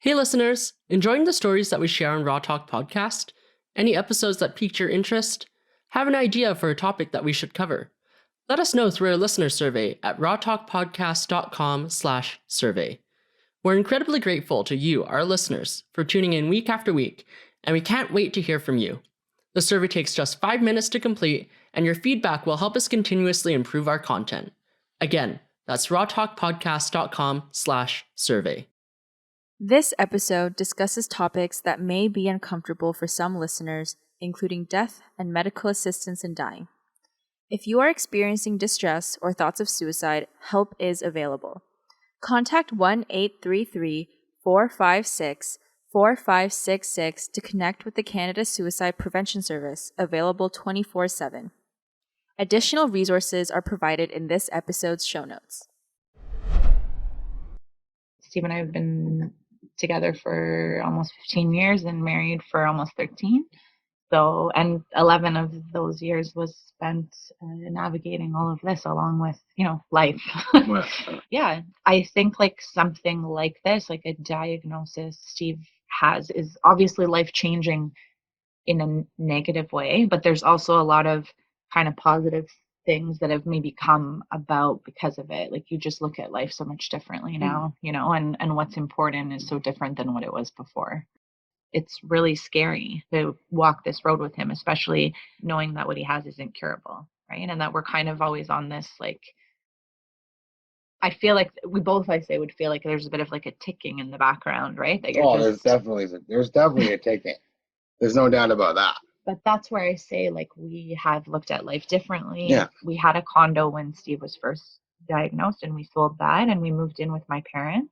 Hey listeners, enjoying the stories that we share on Raw Talk Podcast? Any episodes that piqued your interest? Have an idea for a topic that we should cover? Let us know through our listener survey at rawtalkpodcast.com/survey. We're incredibly grateful to you, our listeners, for tuning in week after week, and we can't wait to hear from you. The survey takes just 5 minutes to complete, and your feedback will help us continuously improve our content. Again, that's rawtalkpodcast.com/survey. This episode discusses topics that may be uncomfortable for some listeners, including death and medical assistance in dying. If you are experiencing distress or thoughts of suicide, help is available. Contact 1-833-456-4566 to connect with the Canada Suicide Prevention Service, available 24/7. Additional resources are provided in this episode's show notes. Steve and I have been together for almost 15 years and married for almost 13. So, and 11 of those years was spent navigating all of this along with, life. Yeah. I think like something like this, like a diagnosis Steve has, is obviously life-changing in a negative way, but there's also a lot of kind of positive things that have maybe come about because of it. Like you just look at life so much differently now, and what's important is so different than what it was before. It's really scary to walk this road with him, especially knowing that what he has is incurable, right? And that we're kind of always on this, like, I feel like we both, would feel like there's a bit of like a ticking in the background, right? That you're there's definitely a ticking. There's no doubt about that. But that's where I say, like, we have looked at life differently. Yeah. We had a condo when Steve was first diagnosed, and we sold that, and we moved in with my parents.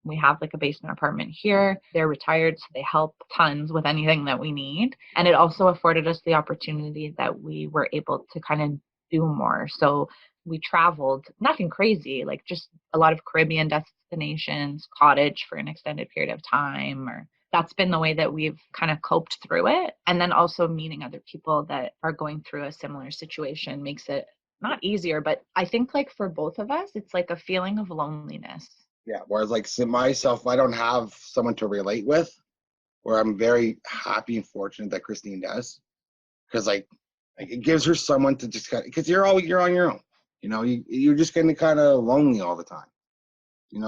We have like a basement apartment here. They're retired, so they help tons with anything that we need. And it also afforded us the opportunity that we were able to kind of do more. So we traveled, nothing crazy, like just a lot of Caribbean destinations, cottage for an extended period of time, or that's been the way that we've kind of coped through it. And then also meeting other people that are going through a similar situation makes it not easier, but I think like for both of us, it's like a feeling of loneliness. Yeah. Whereas like myself, I don't have someone to relate with, where I'm very happy and fortunate that Christine does. Because like it gives her someone to just kind of, because you're on your own. You're just getting kind of lonely all the time.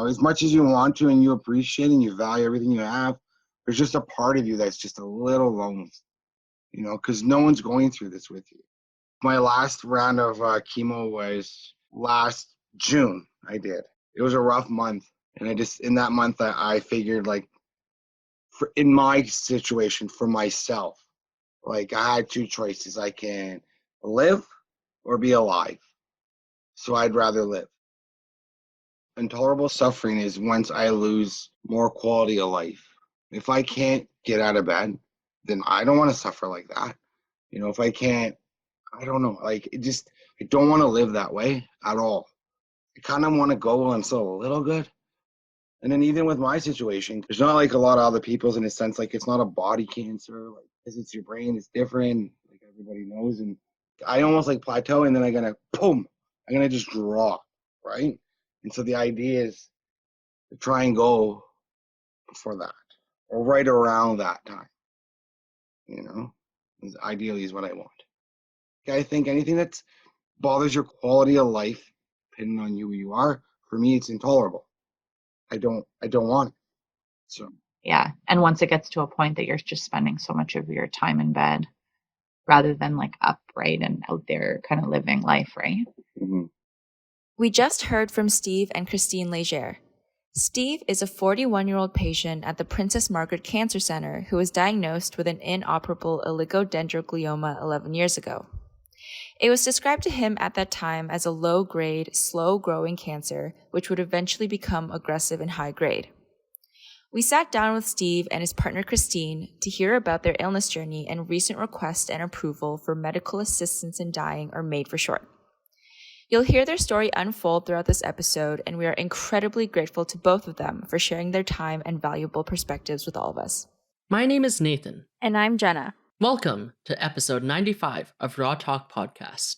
As much as you want to and you appreciate and you value everything you have, there's just a part of you that's just a little lonely, because no one's going through this with you. My last round of chemo was last June. I did. It was a rough month. And in that month, I figured like, in my situation for myself, like I had two choices. I can live or be alive. So I'd rather live. Intolerable suffering is once I lose more quality of life. If I can't get out of bed, then I don't want to suffer like that. If I can't, I don't know, like I don't want to live that way at all. I kind of want to go while I'm still a little good. And then even with my situation, there's not like a lot of other people's in a sense, like it's not a body cancer, like because it's your brain, it's different, like everybody knows. And I almost like plateau and then I'm going to just drop, right? And so the idea is to try and go for that. Or right around that time, ideally is what I want. I think anything that bothers your quality of life, depending on who you are, for me, it's intolerable. I don't want it. So yeah, and once it gets to a point that you're just spending so much of your time in bed, rather than like upright and out there, kind of living life, right? Mm-hmm. We just heard from Steve and Steve Legere. Steve is a 41-year-old patient at the Princess Margaret Cancer Centre who was diagnosed with an inoperable oligodendroglioma 11 years ago. It was described to him at that time as a low-grade, slow-growing cancer, which would eventually become aggressive and high-grade. We sat down with Steve and his partner Christine to hear about their illness journey and recent request and approval for medical assistance in dying, or MAiD for short. You'll hear their story unfold throughout this episode, and we are incredibly grateful to both of them for sharing their time and valuable perspectives with all of us. My name is Nathan. And I'm Jenna. Welcome to episode 95 of Raw Talk Podcast.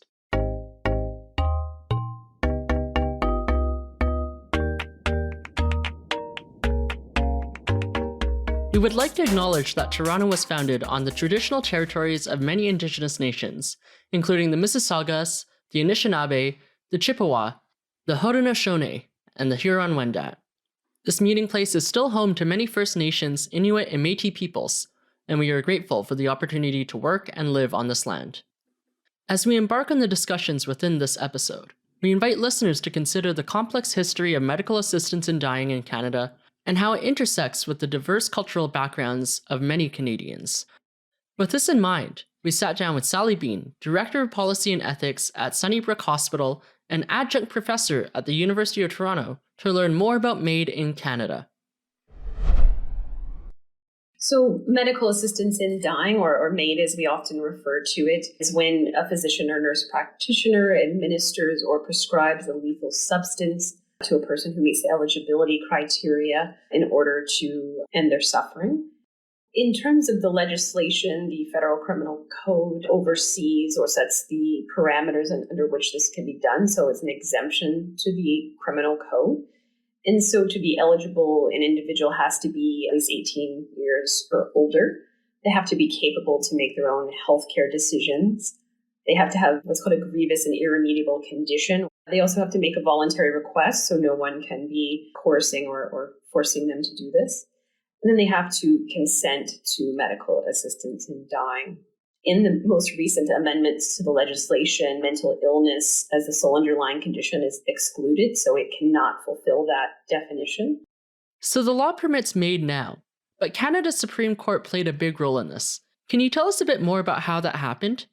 We would like to acknowledge that Toronto was founded on the traditional territories of many Indigenous nations, including the Mississaugas, the Anishinaabe, the Chippewa, the Haudenosaunee, and the Huron-Wendat. This meeting place is still home to many First Nations, Inuit, and Métis peoples, and we are grateful for the opportunity to work and live on this land. As we embark on the discussions within this episode, we invite listeners to consider the complex history of medical assistance in dying in Canada and how it intersects with the diverse cultural backgrounds of many Canadians. With this in mind, we sat down with Sally Bean, Director of Policy and Ethics at Sunnybrook Hospital and Adjunct Professor at the University of Toronto, to learn more about MAiD in Canada. So medical assistance in dying, or MAiD as we often refer to it, is when a physician or nurse practitioner administers or prescribes a lethal substance to a person who meets the eligibility criteria in order to end their suffering. In terms of the legislation, the Federal Criminal Code oversees or sets the parameters under which this can be done. So it's an exemption to the criminal code. And so to be eligible, an individual has to be at least 18 years or older. They have to be capable to make their own healthcare decisions. They have to have what's called a grievous and irremediable condition. They also have to make a voluntary request, so no one can be coercing or forcing them to do this. And then they have to consent to medical assistance in dying. In the most recent amendments to the legislation, mental illness as the sole underlying condition is excluded, so it cannot fulfill that definition. So the law permits MAiD now, but Canada's Supreme Court played a big role in this. Can you tell us a bit more about how that happened?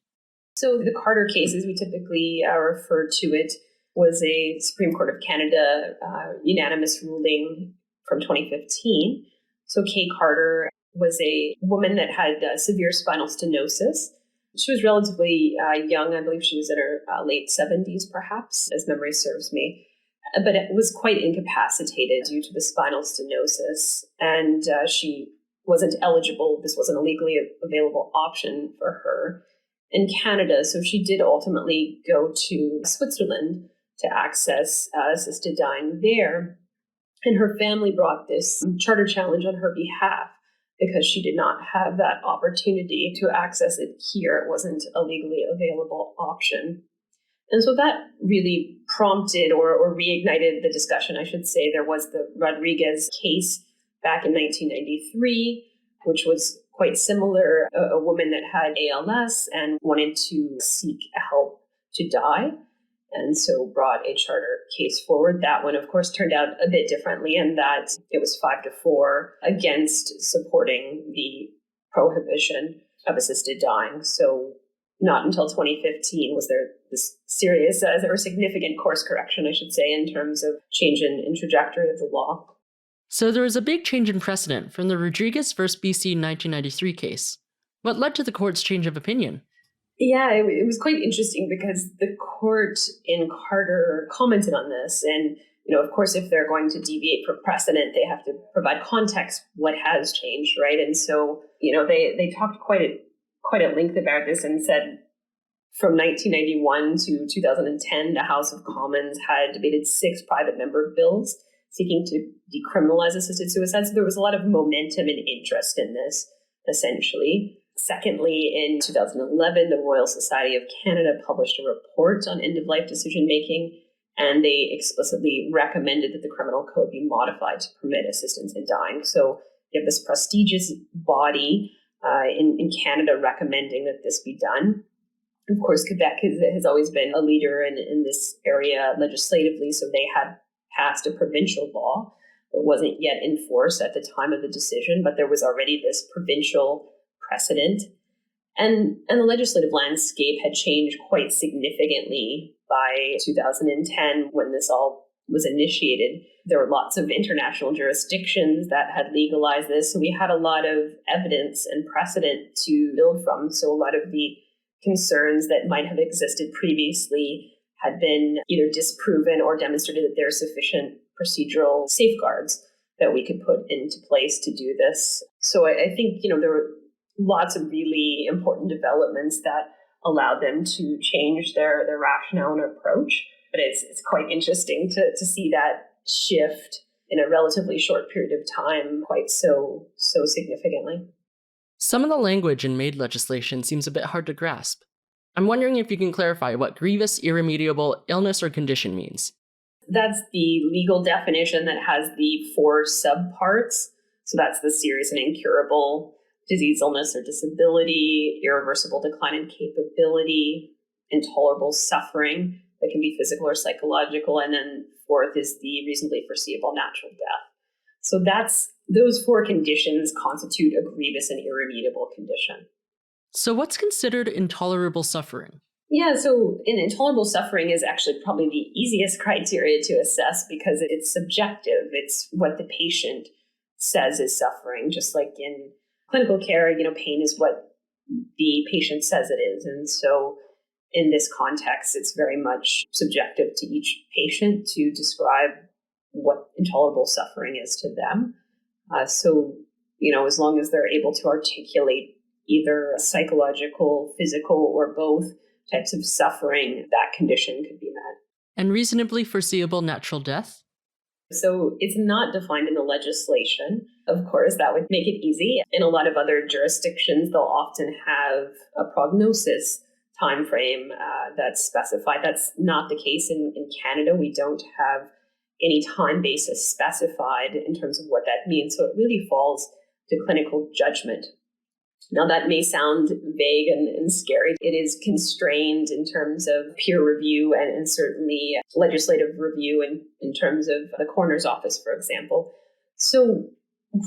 So the Carter case, as we typically refer to it, was a Supreme Court of Canada unanimous ruling from 2015. So Kay Carter was a woman that had severe spinal stenosis. She was relatively young. I believe she was in her late 70s, perhaps, as memory serves me. But it was quite incapacitated due to the spinal stenosis. And she wasn't eligible. This wasn't a legally available option for her in Canada. So she did ultimately go to Switzerland to access assisted dying there. And her family brought this charter challenge on her behalf because she did not have that opportunity to access it here. It wasn't a legally available option. And so that really prompted or reignited the discussion, I should say. There was the Rodriguez case back in 1993, which was quite similar. A woman that had ALS and wanted to seek help to die, and so brought a charter case forward. That one, of course, turned out a bit differently in that it was 5-4 against supporting the prohibition of assisted dying. So not until 2015 was there this serious or significant course correction, I should say, in terms of change in trajectory of the law. So there was a big change in precedent from the Rodriguez v. BC 1993 case. What led to the court's change of opinion? Yeah, it was quite interesting because the court in Carter commented on this. And, of course, if they're going to deviate from precedent, they have to provide context, what has changed, right? And so, they talked quite at length about this and said from 1991 to 2010, the House of Commons had debated 6 private member bills seeking to decriminalize assisted suicide. So there was a lot of momentum and interest in this, essentially. Secondly, in 2011, the Royal Society of Canada published a report on end-of-life decision-making, and they explicitly recommended that the criminal code be modified to permit assistance in dying. So you have this prestigious body in Canada recommending that this be done. Of course, Quebec has always been a leader in this area legislatively, so they had passed a provincial law that wasn't yet enforced at the time of the decision, but there was already this provincial precedent. And the legislative landscape had changed quite significantly by 2010 when this all was initiated. There were lots of international jurisdictions that had legalized this. So we had a lot of evidence and precedent to build from. So a lot of the concerns that might have existed previously had been either disproven or demonstrated that there are sufficient procedural safeguards that we could put into place to do this. So I think, there were lots of really important developments that allowed them to change their rationale and approach. But it's quite interesting to see that shift in a relatively short period of time quite so significantly. Some of the language in MAiD legislation seems a bit hard to grasp. I'm wondering if you can clarify what grievous, irremediable illness or condition means. That's the legal definition that has the 4 subparts. So that's the serious and incurable disease, illness, or disability, irreversible decline in capability, intolerable suffering that can be physical or psychological, and then 4th is the reasonably foreseeable natural death. So those 4 conditions constitute a grievous and irremediable condition. So what's considered intolerable suffering? Yeah, so intolerable suffering is actually probably the easiest criteria to assess because it's subjective. It's what the patient says is suffering. Just like in clinical care, pain is what the patient says it is. And so in this context, it's very much subjective to each patient to describe what intolerable suffering is to them. So as long as they're able to articulate either psychological, physical, or both types of suffering, that condition could be met. And reasonably foreseeable natural death? So it's not defined in the legislation. Of course, that would make it easy. In a lot of other jurisdictions, they'll often have a prognosis timeframe that's specified. That's not the case in Canada. We don't have any time basis specified in terms of what that means. So it really falls to clinical judgment. Now, that may sound vague and scary. It is constrained in terms of peer review and certainly legislative review in terms of the coroner's office, for example. So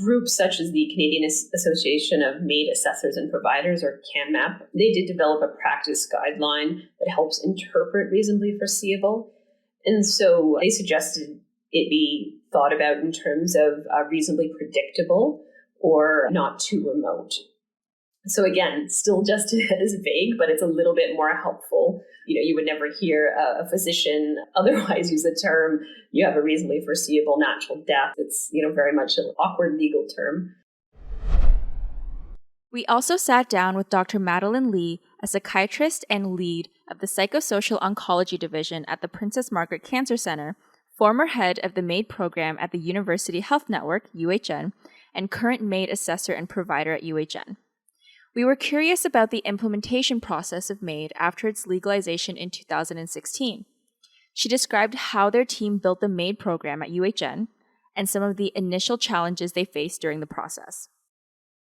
groups such as the Canadian Association of MAiD Assessors and Providers, or CANMAP, they did develop a practice guideline that helps interpret reasonably foreseeable. And so they suggested it be thought about in terms of reasonably predictable or not too remote. So again, still just as vague, but it's a little bit more helpful. You would never hear a physician otherwise use the term, you have a reasonably foreseeable natural death. It's, very much an awkward legal term. We also sat down with Dr. Madeline Li, a psychiatrist and lead of the Psychosocial Oncology Division at the Princess Margaret Cancer Centre, former head of the MAiD program at the University Health Network, UHN, and current MAiD assessor and provider at UHN. We were curious about the implementation process of MAiD after its legalization in 2016. She described how their team built the MAiD program at UHN and some of the initial challenges they faced during the process.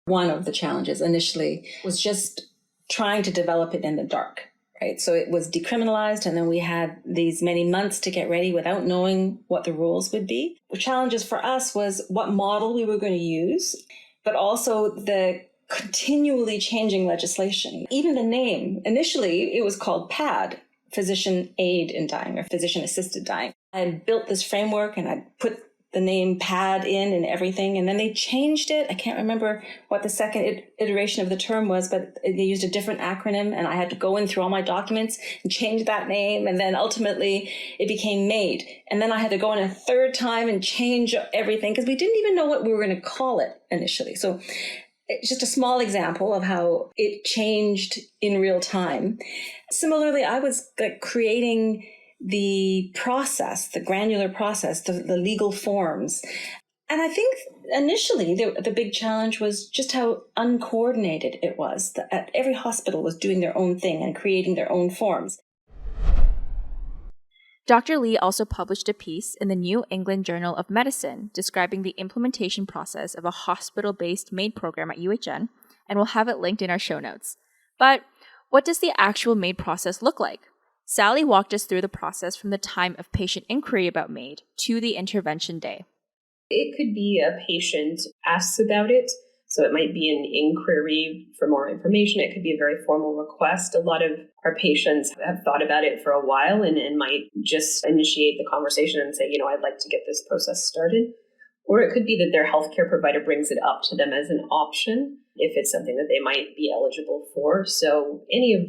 One of the challenges initially was just trying to develop it in the dark, right? So it was decriminalized, and then we had these many months to get ready without knowing what the rules would be. The challenges for us was what model we were going to use, but also the continually changing legislation. Even the name, initially it was called PAD, Physician Aid in Dying, or Physician Assisted Dying. I had built this framework and I put the name PAD in and everything, and then they changed it. I can't remember what the second iteration of the term was, but they used a different acronym, and I had to go in through all my documents and change that name, and then ultimately it became MAiD. And then I had to go in a third time and change everything because we didn't even know what we were going to call it initially. So it's just a small example of how it changed in real time. Similarly, I was creating the process, the granular process, the legal forms. And I think initially the big challenge was just how uncoordinated it was. That every hospital was doing their own thing and creating their own forms. Dr. Li also published a piece in the New England Journal of Medicine describing the implementation process of a hospital-based MAiD program at UHN, and we'll have it linked in our show notes. But what does the actual MAiD process look like? Sally walked us through the process from the time of patient inquiry about MAiD to the intervention day. It could be a patient asks about it. So it might be an inquiry for more information. It could be a very formal request. A lot of our patients have thought about it for a while and might just initiate the conversation and say, I'd like to get this process started. Or it could be that their healthcare provider brings it up to them as an option if it's something that they might be eligible for. So any of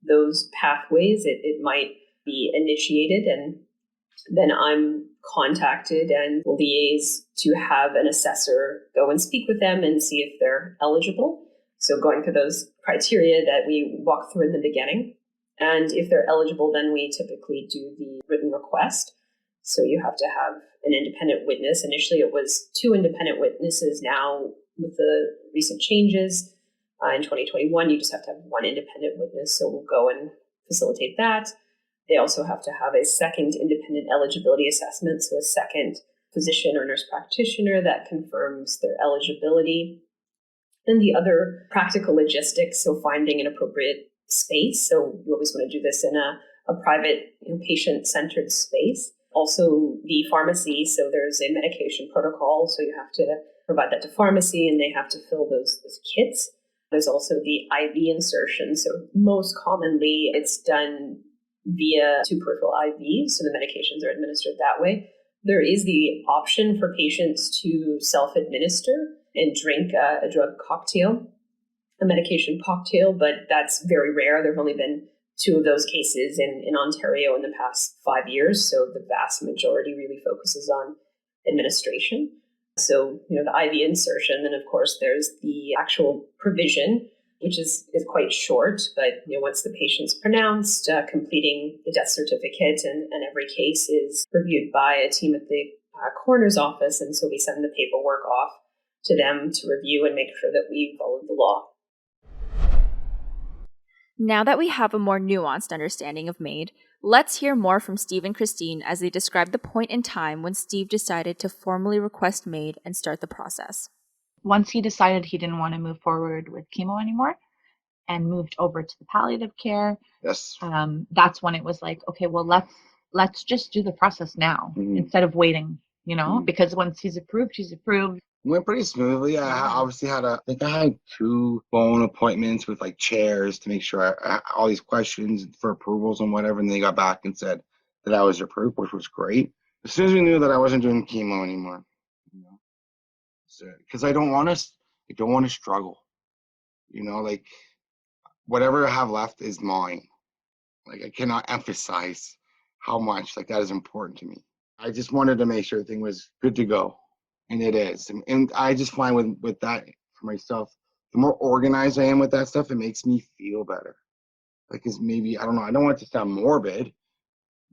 those pathways, it might be initiated, and then I'm contacted and will liaise to have an assessor go and speak with them and see if they're eligible. So going through those criteria that we walk through in the beginning. And if they're eligible, then we typically do the written request. So you have to have an independent witness. Initially, it was 2 independent witnesses. Now, with the recent changes in 2021, you just have to have 1 independent witness. So we'll go and facilitate that. They also have to have a second independent eligibility assessment, so a second physician or nurse practitioner that confirms their eligibility. And the other practical logistics, so finding an appropriate space. So you always want to do this in a private, patient-centered space. Also the pharmacy, so there's a medication protocol, so you have to provide that to pharmacy and they have to fill those kits. There's also the IV insertion. So most commonly it's done via 2 peripheral IVs, so the medications are administered that way. There is the option for patients to self-administer and drink a drug cocktail, a medication cocktail, but that's very rare. There have only been 2 of those cases in Ontario in the past 5 years, so the vast majority really focuses on administration. So, the IV insertion, then of course there's the actual provision, which is quite short, but once the patient's pronounced, completing the death certificate, and every case is reviewed by a team at the coroner's office, and so we send the paperwork off to them to review and make sure that we follow the law. Now that we have a more nuanced understanding of MAiD, let's hear more from Steve and Christine as they describe the point in time when Steve decided to formally request MAiD and start the process. Once he decided he didn't want to move forward with chemo anymore and moved over to the palliative care, Yes. that's when it was like, okay, well, let's just do the process now instead of waiting, because once he's approved, he's approved. Went pretty smoothly. I obviously had I had 2 phone appointments with chairs to make sure I all these questions for approvals and whatever, and they got back and said that I was approved, which was great. As soon as we knew that I wasn't doing chemo anymore, because I don't want to struggle, whatever I have left is mine. I cannot emphasize how much that is important to me. I just wanted to make sure everything was good to go. And it is. And I just find with that for myself, the more organized I am with that stuff, it makes me feel better. Because maybe, I don't know, I don't want it to sound morbid,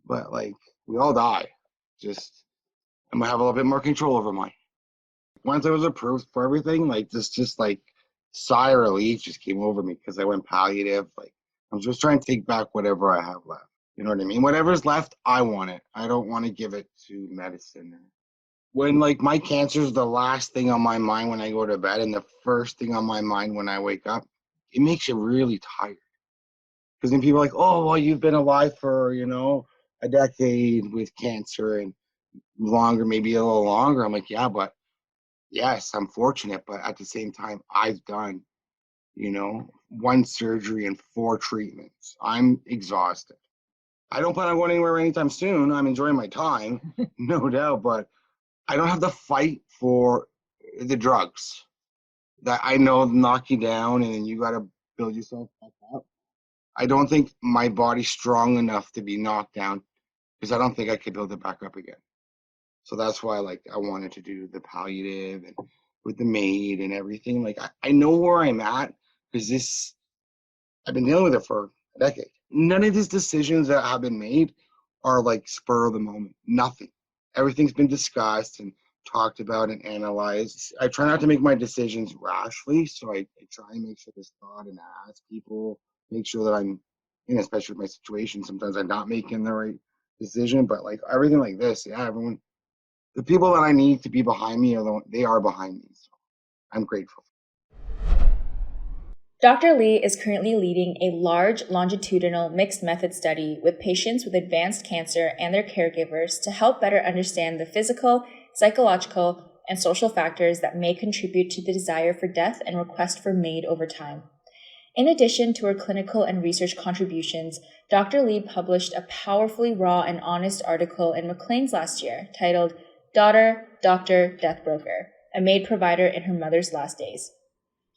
but we all die. Just, I'm going to have a little bit more control over mine. Once I was approved for everything, just sigh of relief just came over me because I went palliative. I'm just trying to take back whatever I have left. You know what I mean? Whatever's left, I want it. I don't want to give it to medicine. When my cancer is the last thing on my mind when I go to bed and the first thing on my mind when I wake up, it makes you really tired. Because then people are oh, well, you've been alive for, a decade with cancer and longer, maybe a little longer. I'm yeah, but yes, I'm fortunate. But at the same time, I've done, 1 surgery and 4 treatments. I'm exhausted. I don't plan on going anywhere anytime soon. I'm enjoying my time, no doubt, but I don't have to fight for the drugs that I know knock you down and then you got to build yourself back up. I don't think my body's strong enough to be knocked down because I don't think I could build it back up again. So that's why I wanted to do the palliative and with the MAiD and everything. I know where I'm at because I've been dealing with it for a decade. None of these decisions that have been made are spur of the moment. Nothing. Everything's been discussed and talked about and analyzed. I try not to make my decisions rashly, so I try and make sure there's thought and ask people, make sure that I'm, especially with my situation, sometimes I'm not making the right decision, but everything like this, everyone, the people that I need to be behind me, they are behind me, so I'm grateful. Dr. Li is currently leading a large longitudinal mixed method study with patients with advanced cancer and their caregivers to help better understand the physical, psychological, and social factors that may contribute to the desire for death and request for MAiD over time. In addition to her clinical and research contributions, Dr. Li published a powerfully raw and honest article in Maclean's last year titled Daughter, Doctor, Death Broker, a MAiD provider in her mother's last days.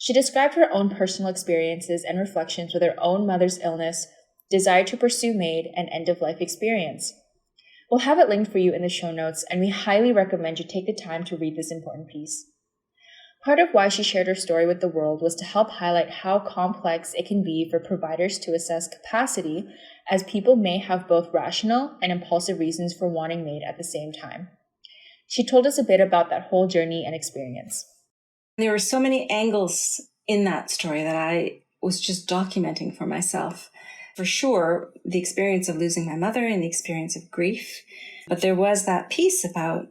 She described her own personal experiences and reflections with her own mother's illness, desire to pursue MAiD, and end-of-life experience. We'll have it linked for you in the show notes, and we highly recommend you take the time to read this important piece. Part of why she shared her story with the world was to help highlight how complex it can be for providers to assess capacity, as people may have both rational and impulsive reasons for wanting MAiD at the same time. She told us a bit about that whole journey and experience. There were so many angles in that story that I was just documenting for myself. For sure, the experience of losing my mother and the experience of grief, but there was that piece about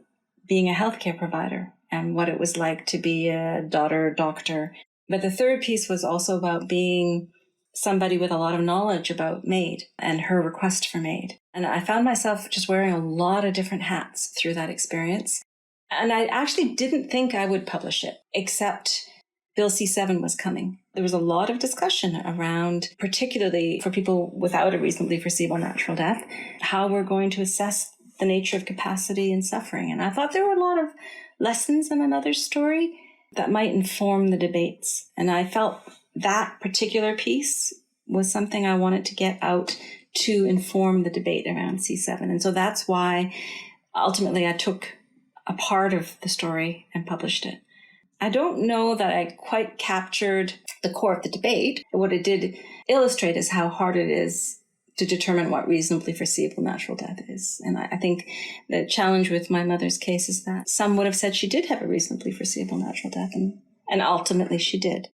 being a healthcare provider and what it was like to be a daughter doctor. But the third piece was also about being somebody with a lot of knowledge about MAiD and her request for MAiD. And I found myself just wearing a lot of different hats through that experience. And I actually didn't think I would publish it, except Bill C-7 was coming. There was a lot of discussion around, particularly for people without a reasonably foreseeable natural death, how we're going to assess the nature of capacity and suffering. And I thought there were a lot of lessons in my mother's story that might inform the debates. And I felt that particular piece was something I wanted to get out to inform the debate around C-7. And so that's why ultimately I took a part of the story and published it. I don't know that I quite captured the core of the debate. What it did illustrate is how hard it is to determine what reasonably foreseeable natural death is. And I think the challenge with my mother's case is that some would have said she did have a reasonably foreseeable natural death, and ultimately she did.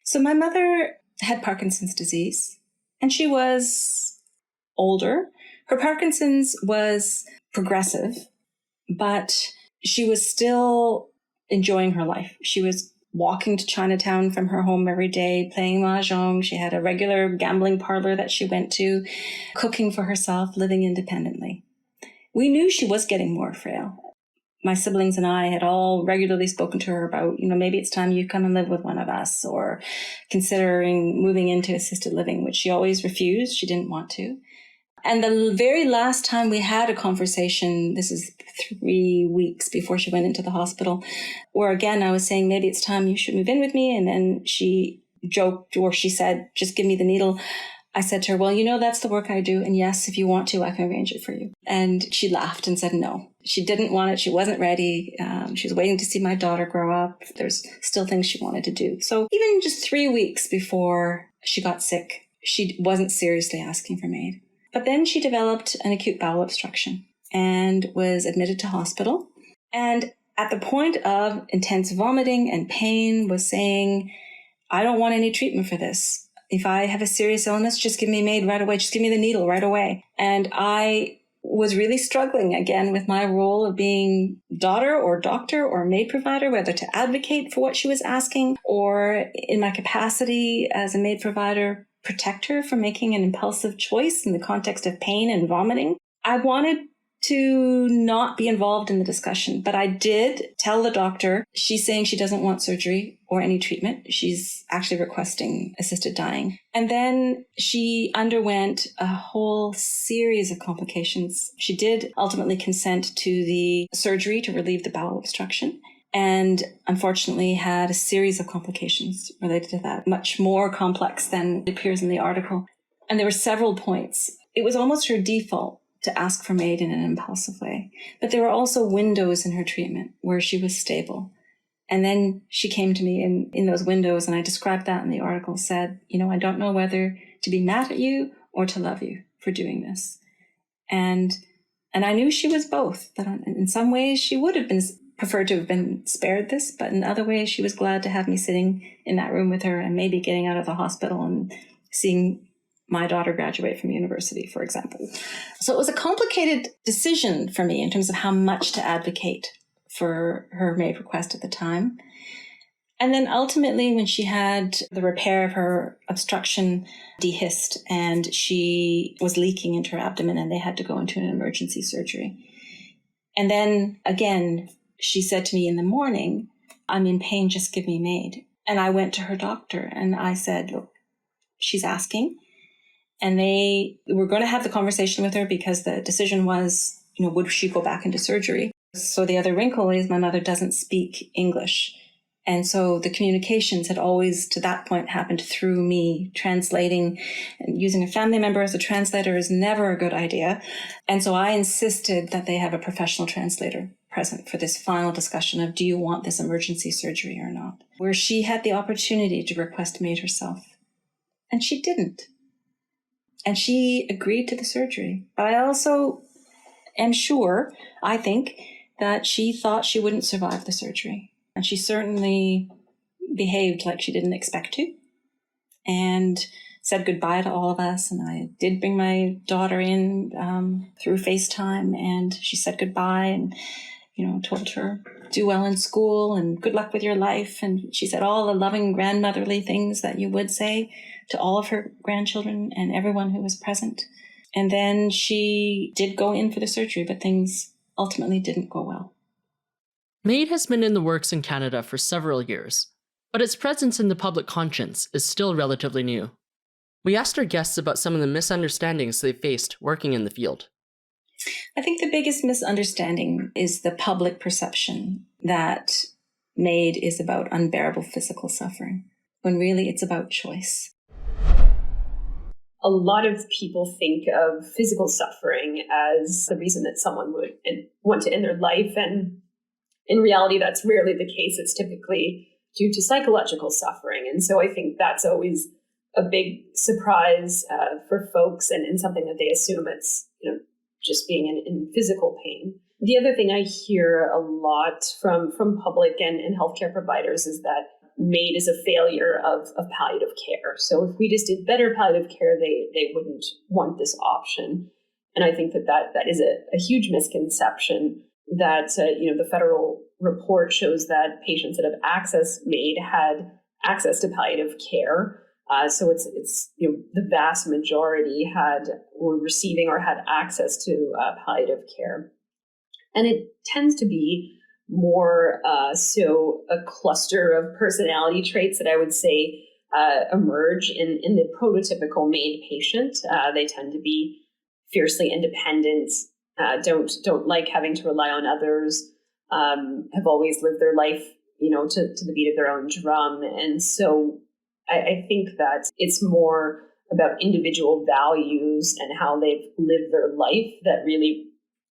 So my mother had Parkinson's disease, and she was older. Her Parkinson's was progressive, but she was still enjoying her life. She was walking to Chinatown from her home every day, playing mahjong. She had a regular gambling parlor that she went to, cooking for herself, living independently. We knew she was getting more frail. My siblings and I had all regularly spoken to her about, maybe it's time you come and live with one of us, or considering moving into assisted living, which she always refused. She didn't want to. And the very last time we had a conversation, this is 3 weeks before she went into the hospital, where again, I was saying, maybe it's time you should move in with me. And then she joked, or she said, just give me the needle. I said to her, well, that's the work I do. And yes, if you want to, I can arrange it for you. And she laughed and said no. She didn't want it. She wasn't ready. She was waiting to see my daughter grow up. There's still things she wanted to do. So even just 3 weeks before she got sick, she wasn't seriously asking for MAiD. But then she developed an acute bowel obstruction and was admitted to hospital. And at the point of intense vomiting and pain was saying, I don't want any treatment for this. If I have a serious illness, just give me MAiD right away. Just give me the needle right away. And I was really struggling again with my role of being daughter or doctor or MAiD provider, whether to advocate for what she was asking or in my capacity as a MAiD provider, protect her from making an impulsive choice in the context of pain and vomiting. I wanted to not be involved in the discussion, but I did tell the doctor, she's saying she doesn't want surgery or any treatment. She's actually requesting assisted dying. And then she underwent a whole series of complications. She did ultimately consent to the surgery to relieve the bowel obstruction, and unfortunately had a series of complications related to that, much more complex than appears in the article. And there were several points. It was almost her default to ask for MAiD in an impulsive way. But there were also windows in her treatment where she was stable. And then she came to me in those windows, and I described that in the article, said, I don't know whether to be mad at you or to love you for doing this. And I knew she was both, that in some ways she would have been preferred to have been spared this, but in other ways she was glad to have me sitting in that room with her and maybe getting out of the hospital and seeing my daughter graduate from university, for example. So it was a complicated decision for me in terms of how much to advocate for her MAiD request at the time. And then ultimately, when she had the repair of her obstruction dehisced and she was leaking into her abdomen and they had to go into an emergency surgery. And then again, she said to me in the morning, I'm in pain, just give me MAiD. And I went to her doctor and I said, look, she's asking. And they were going to have the conversation with her because the decision was, would she go back into surgery? So the other wrinkle is my mother doesn't speak English. And so the communications had always, to that point, happened through me translating, and using a family member as a translator is never a good idea. And so I insisted that they have a professional translator present for this final discussion of, do you want this emergency surgery or not? Where she had the opportunity to request MAiD herself. And she didn't. And she agreed to the surgery. But I also am sure, I think, that she thought she wouldn't survive the surgery. And she certainly behaved like she didn't expect to. And said goodbye to all of us. And I did bring my daughter in through FaceTime, and she said goodbye and, told her, do well in school and good luck with your life. And she said all the loving grandmotherly things that you would say to all of her grandchildren and everyone who was present. And then she did go in for the surgery, but things ultimately didn't go well. MAiD has been in the works in Canada for several years, but its presence in the public conscience is still relatively new. We asked our guests about some of the misunderstandings they faced working in the field. I think the biggest misunderstanding is the public perception that MAiD is about unbearable physical suffering, when really it's about choice. A lot of people think of physical suffering as the reason that someone would want to end their life, and in reality, that's rarely the case. It's typically due to psychological suffering, and so I think that's always a big surprise for folks, and something that they assume it's just being in physical pain. The other thing I hear a lot from public and healthcare providers is that MAiD is a failure of palliative care. So if we just did better palliative care, they wouldn't want this option. And I think that is a huge misconception. That the federal report shows that patients that have accessed MAiD had access to palliative care. So it's the vast majority were receiving or had access to palliative care, and it tends to be more so a cluster of personality traits that I would say emerge in the prototypical MAiD patient. They tend to be fiercely independent, don't like having to rely on others, have always lived their life to the beat of their own drum, and so I think that it's more about individual values and how they've lived their life that really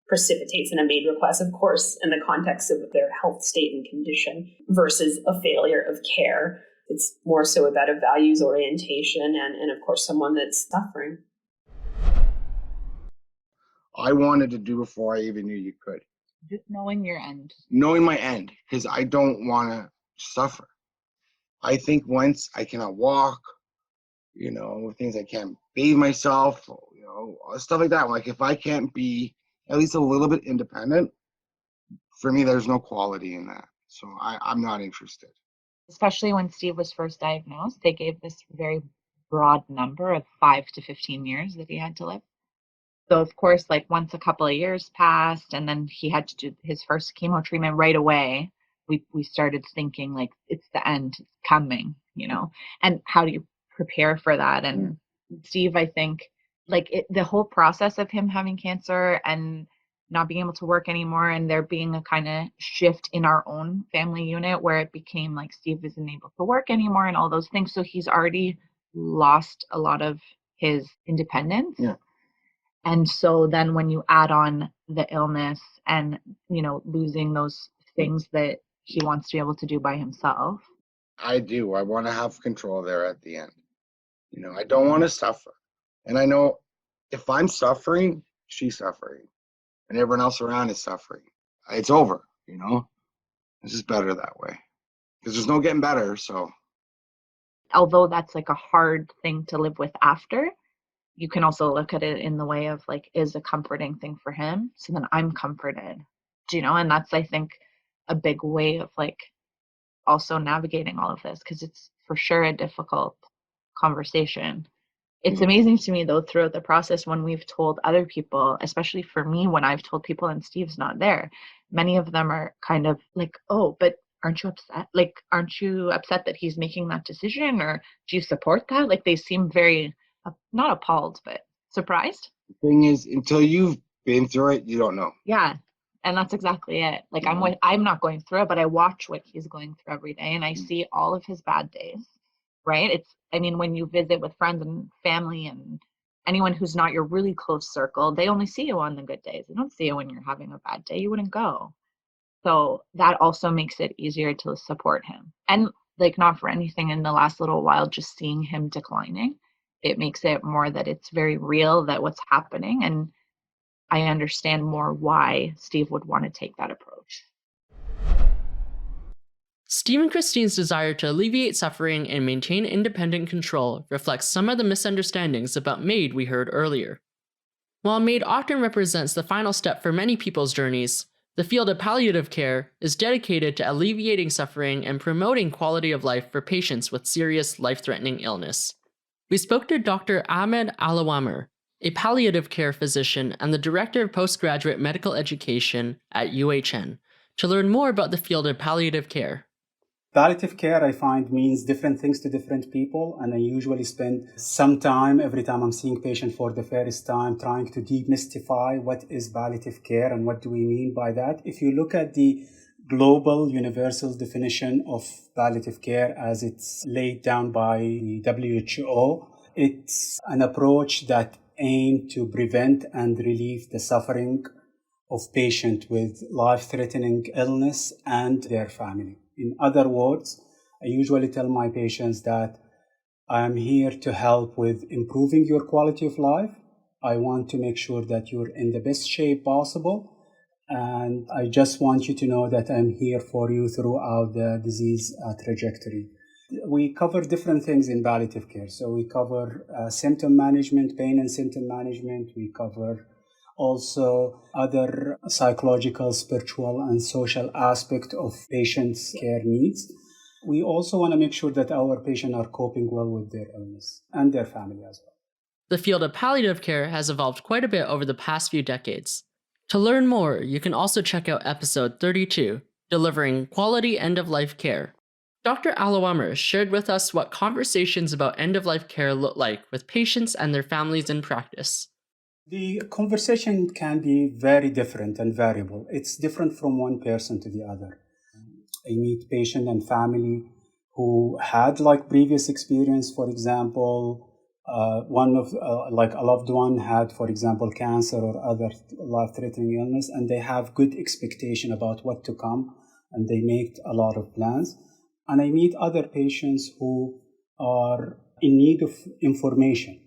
precipitates in a MAiD request, of course, in the context of their health state and condition, versus a failure of care. It's more so about a values orientation and of course, someone that's suffering. I wanted to do before I even knew you could. Just knowing your end. Knowing my end, because I don't want to suffer. I think once I cannot walk, things I can't bathe myself, stuff like that. Like if I can't be at least a little bit independent, for me, there's no quality in that. So I'm not interested. Especially when Steve was first diagnosed, they gave this very broad number of 5 to 15 years that he had to live. So of course, like once a couple of years passed and then he had to do his first chemo treatment right away, we started thinking like it's the end, it's coming, and how do you prepare for that? And Steve, I think the whole process of him having cancer and not being able to work anymore, and there being a kind of shift in our own family unit where it became like Steve isn't able to work anymore and all those things. So he's already lost a lot of his independence. Yeah. And so then when you add on the illness and, losing those things that he wants to be able to do by himself. I do. I want to have control there at the end. I don't want to suffer. And I know if I'm suffering, she's suffering. And everyone else around is suffering. It's over, It's just better that way. Because there's no getting better, so. Although that's like a hard thing to live with after, you can also look at it in the way of like, is a comforting thing for him. So then I'm comforted, and that's, I think, a big way of like also navigating all of this, because it's for sure a difficult conversation. It's amazing to me though, throughout the process, when we've told other people, especially for me, when I've told people and Steve's not there, many of them are kind of like, oh, but aren't you upset? Like, aren't you upset that he's making that decision? Or do you support that? Like, they seem very, not appalled, but surprised. The thing is, until you've been through it, you don't know. Yeah. And that's exactly it. Like, I'm not going through it, but I watch what he's going through every day and I see all of his bad days, right? When you visit with friends and family and anyone who's not your really close circle, they only see you on the good days. They don't see you when you're having a bad day. You wouldn't go. So that also makes it easier to support him. And like, not for anything, in the last little while, just seeing him declining, it makes it more that it's very real that what's happening. And I understand more why Steve would want to take that approach. Steve and Christine's desire to alleviate suffering and maintain independent control reflects some of the misunderstandings about MAiD we heard earlier. While MAiD often represents the final step for many people's journeys, the field of palliative care is dedicated to alleviating suffering and promoting quality of life for patients with serious life-threatening illness. We spoke to Dr. Ahmed Al-Awamer, a palliative care physician and the Director of Postgraduate Medical Education at UHN, to learn more about the field of palliative care. Palliative care, I find, means different things to different people, and I usually spend some time every time I'm seeing patient for the first time trying to demystify what is palliative care and what do we mean by that. If you look at the global universal definition of palliative care as it's laid down by the WHO, it's an approach that aims to prevent and relieve the suffering of patients with life-threatening illness and their family. In other words, I usually tell my patients that I'm here to help with improving your quality of life. I want to make sure that you're in the best shape possible. And I just want you to know that I'm here for you throughout the disease trajectory. We cover different things in palliative care. So we cover symptom management, pain and symptom management. We cover also other psychological, spiritual, and social aspect of patients' care needs. We also want to make sure that our patients are coping well with their illness and their family as well. The field of palliative care has evolved quite a bit over the past few decades. To learn more, you can also check out episode 32, Delivering Quality End-of-Life Care. Dr. Al-Awamer shared with us what conversations about end-of-life care look like with patients and their families in practice. The conversation can be very different and variable. It's different from one person to the other. I meet patient and family who had previous experience. For example, a loved one had, for example, cancer or other life-threatening illness, and they have good expectation about what to come, and they make a lot of plans. And I meet other patients who are in need of information.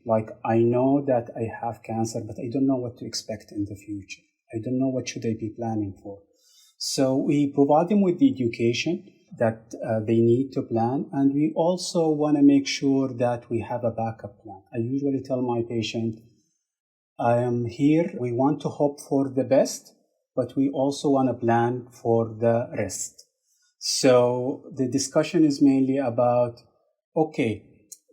I know that I have cancer, but I don't know what to expect in the future. I don't know what should I be planning for. So we provide them with the education that they need to plan, and we also want to make sure that we have a backup plan. I usually tell my patient, I am here, we want to hope for the best, but we also want to plan for the rest. So the discussion is mainly about, okay,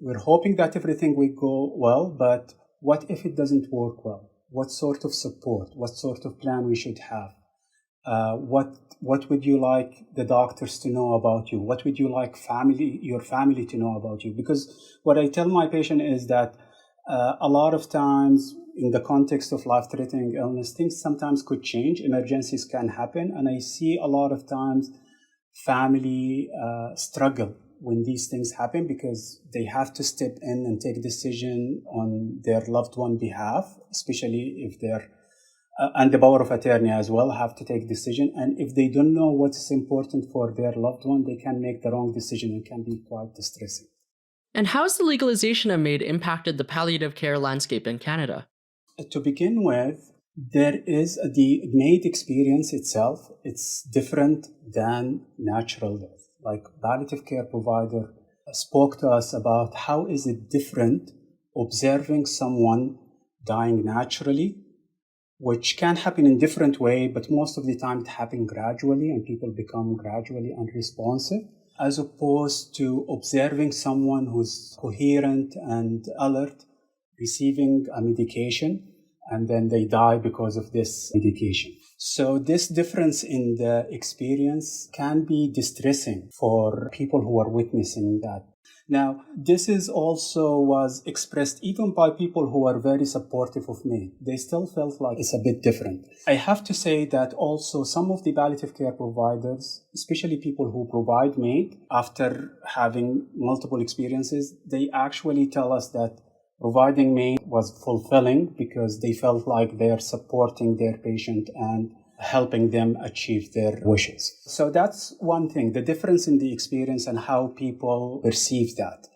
we're hoping that everything will go well, but what if it doesn't work well? What sort of support? What sort of plan we should have? What would you like the doctors to know about you? What would you like your family to know about you? Because what I tell my patient is that a lot of times in the context of life-threatening illness, things sometimes could change. Emergencies can happen. And I see a lot of times family struggle when these things happen because they have to step in and take decision on their loved one behalf, especially if they're and the power of attorney as well have to take decision. And if they don't know what's important for their loved one, they can make the wrong decision and can be quite distressing. And how has the legalization of MAiD impacted the palliative care landscape in Canada? To begin with, there is the MAiD experience itself. It's different than natural death. Palliative care provider spoke to us about how is it different observing someone dying naturally, which can happen in different way, but most of the time it happens gradually and people become gradually unresponsive, as opposed to observing someone who's coherent and alert, receiving a medication, and then they die because of this medication. So this difference in the experience can be distressing for people who are witnessing that. Now, this is also was expressed even by people who are very supportive of MAiD. They still felt like it's a bit different. I have to say that also some of the palliative care providers, especially people who provide MAiD, after having multiple experiences, they actually tell us that providing MAiD was fulfilling because they felt like they're supporting their patient and helping them achieve their wishes. So that's one thing, the difference in the experience and how people perceive that.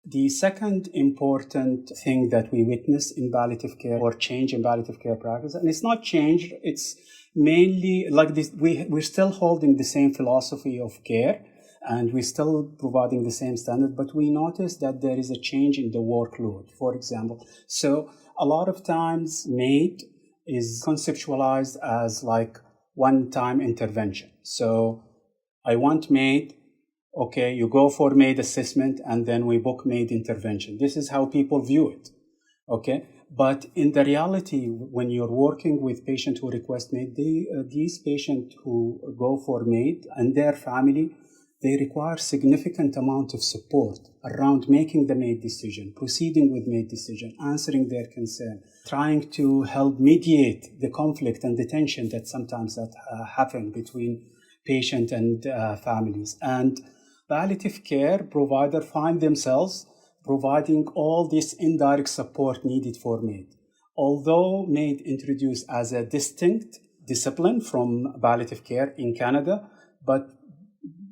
The second important thing that we witness in palliative care or change in palliative care practice, and it's not changed, it's mainly like this, we're still holding the same philosophy of care and we're still providing the same standard, but we notice that there is a change in the workload, for example. So a lot of times MAiD is conceptualized as like one-time intervention. So I want MAiD, okay, you go for MAiD assessment and then we book MAiD intervention. This is how people view it, okay? But in the reality, when you're working with patients who request MAiD, these patients who go for MAiD and their family, they require significant amount of support around making the MAiD decision, proceeding with MAiD decision, answering their concern, trying to help mediate the conflict and the tension that sometimes happen between patient and families. And palliative care providers find themselves providing all this indirect support needed for MAiD. Although MAiD introduced as a distinct discipline from palliative care in Canada, but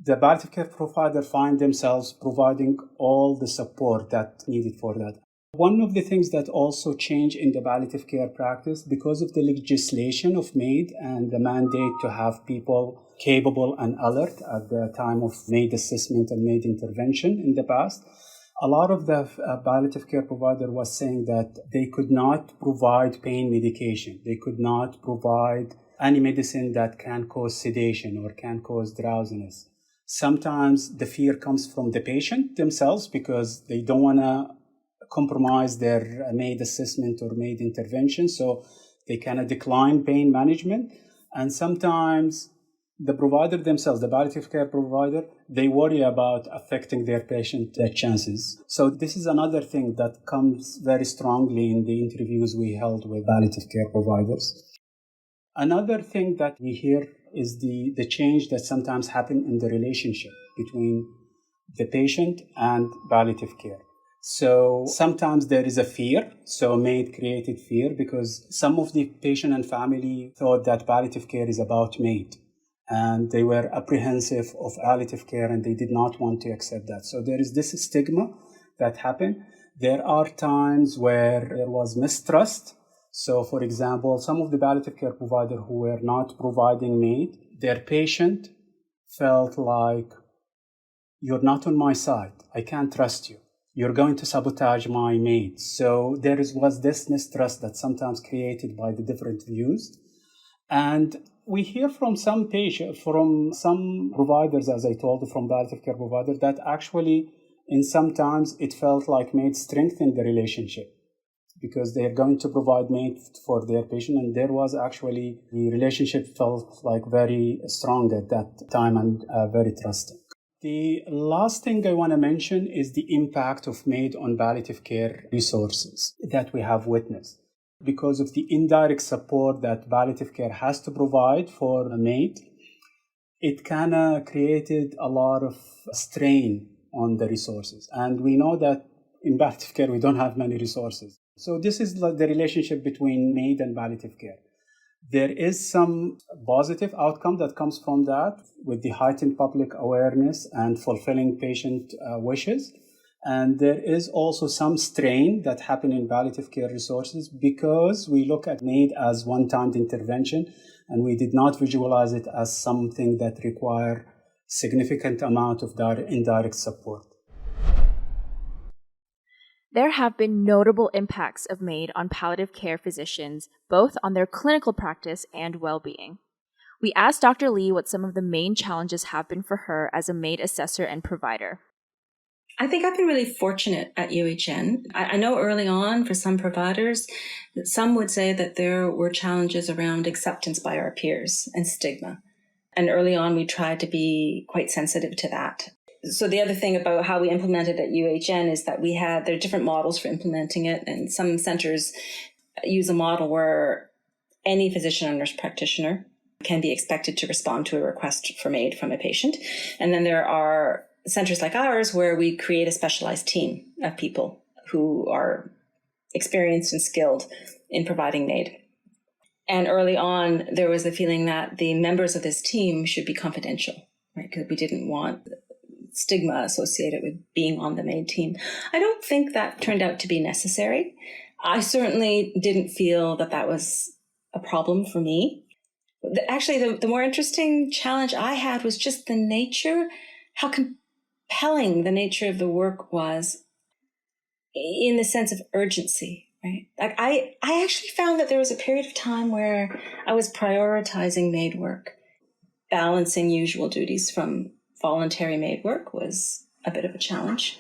the palliative care providers find themselves providing all the support that's needed for that. One of the things that also changed in the palliative care practice, because of the legislation of MAiD and the mandate to have people capable and alert at the time of MAiD assessment and MAiD intervention in the past, a lot of the palliative care provider was saying that they could not provide pain medication. They could not provide any medicine that can cause sedation or can cause drowsiness. Sometimes the fear comes from the patient themselves because they don't want to compromise their MAiD assessment or MAiD intervention, so they kind of decline pain management. And sometimes the provider themselves, the palliative care provider, they worry about affecting their patient chances. So this is another thing that comes very strongly in the interviews we held with palliative care providers. Another thing that we hear is the change that sometimes happens in the relationship between the patient and palliative care. So sometimes there is a fear. So MAiD created fear because some of the patient and family thought that palliative care is about MAiD. And they were apprehensive of palliative care and they did not want to accept that. So there is this stigma that happened. There are times where there was mistrust. So for example, some of the palliative care providers who were not providing MAiD, their patient felt like, you're not on my side. I can't trust you. You're going to sabotage my MAiD. So there was this mistrust that sometimes created by the different views. And we hear from some patients, from some providers, as I told, from palliative care providers, that actually in sometimes it felt like MAiD strengthened the relationship because they're going to provide MAiD for their patient. And there was actually, the relationship felt like very strong at that time and very trusting. The last thing I want to mention is the impact of MAiD on palliative care resources that we have witnessed. Because of the indirect support that palliative care has to provide for MAiD, it kind of created a lot of strain on the resources. And we know that in palliative care, we don't have many resources. So this is the relationship between MAiD and palliative care. There is some positive outcome that comes from that with the heightened public awareness and fulfilling patient wishes. And there is also some strain that happen in palliative care resources because we look at MAiD as one-time intervention and we did not visualize it as something that require significant amount of indirect support. There have been notable impacts of MAiD on palliative care physicians, both on their clinical practice and well-being. We asked Dr. Li what some of the main challenges have been for her as a MAiD assessor and provider. I think I've been really fortunate at UHN. I know early on for some providers, that some would say that there were challenges around acceptance by our peers and stigma. And early on, we tried to be quite sensitive to that. So the other thing about how we implement it at UHN is that there are different models for implementing it. And some centers use a model where any physician or nurse practitioner can be expected to respond to a request for MAiD from a patient. And then there are centers like ours where we create a specialized team of people who are experienced and skilled in providing MAiD. And early on, there was the feeling that the members of this team should be confidential, right? Because we didn't want stigma associated with being on the MAiD team. I don't think that turned out to be necessary. I certainly didn't feel that that was a problem for me. Actually, the more interesting challenge I had was just the nature, how compelling the nature of the work was in the sense of urgency, right? Like I actually found that there was a period of time where I was prioritizing MAiD work. Balancing usual duties from voluntary MAiD work was a bit of a challenge.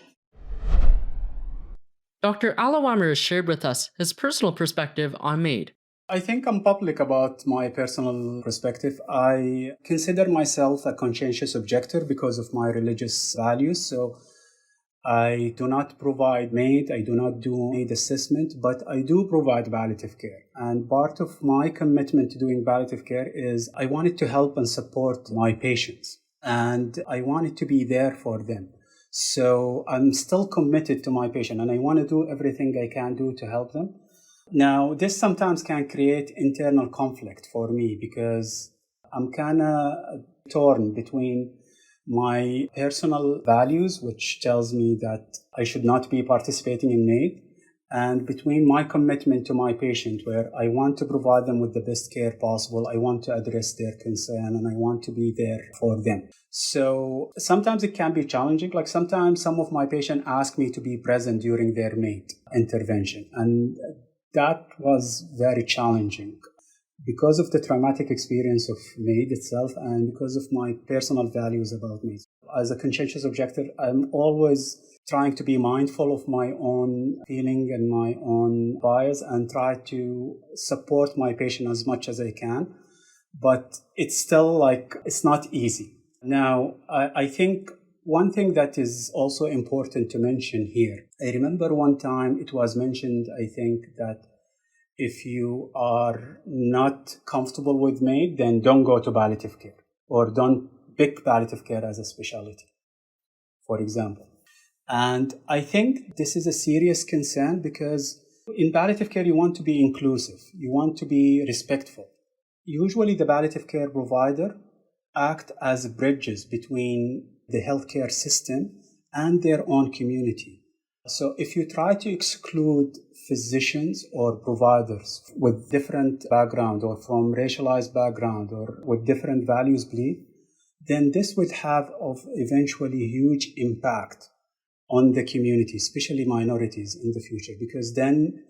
Dr. Al-Awamer has shared with us his personal perspective on MAiD. I think I'm public about my personal perspective. I consider myself a conscientious objector because of my religious values. So I do not provide MAiD, I do not do MAiD assessment, but I do provide palliative care. And part of my commitment to doing palliative care is I wanted to help and support my patients. And I wanted to be there for them. So I'm still committed to my patient and I want to do everything I can do to help them. Now, this sometimes can create internal conflict for me because I'm kind of torn between my personal values, which tells me that I should not be participating in MAiD, and between my commitment to my patient, where I want to provide them with the best care possible, I want to address their concern, and I want to be there for them. So sometimes it can be challenging. Like sometimes some of my patients ask me to be present during their MAiD intervention, and that was very challenging because of the traumatic experience of MAiD itself and because of my personal values about MAiD. As a conscientious objector, I'm always trying to be mindful of my own feeling and my own bias and try to support my patient as much as I can. But it's still it's not easy. Now, I think one thing that is also important to mention here, I remember one time it was mentioned, I think, that if you are not comfortable with MAiD, then don't go to palliative care or don't pick palliative care as a specialty, for example. And I think this is a serious concern because in palliative care, you want to be inclusive. You want to be respectful. Usually the palliative care provider act as bridges between the healthcare system and their own community. So if you try to exclude physicians or providers with different background or from racialized background or with different values belief, then this would have eventually huge impact on the community, especially minorities in the future, because then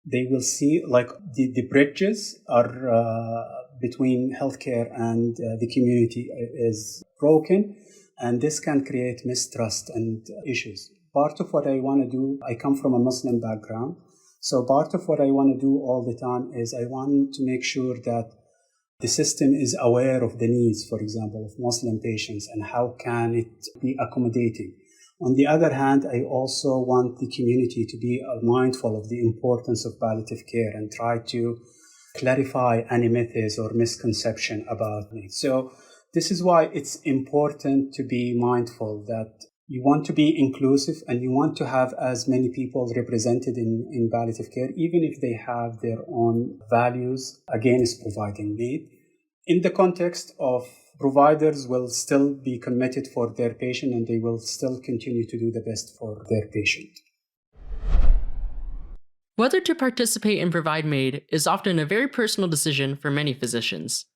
they will see the bridges are between healthcare and the community is broken, and this can create mistrust and issues. Part of what I want to do, I come from a Muslim background, so part of what I want to do all the time is I want to make sure that the system is aware of the needs, for example, of Muslim patients and how can it be accommodating. On the other hand, I also want the community to be mindful of the importance of palliative care and try to clarify any myths or misconception about it. So this is why it's important to be mindful that you want to be inclusive and you want to have as many people represented in palliative care, even if they have their own values against providing MAiD. In the context of providers will still be committed for their patient and they will still continue to do the best for their patient. Whether to participate and provide MAiD is often a very personal decision for many physicians.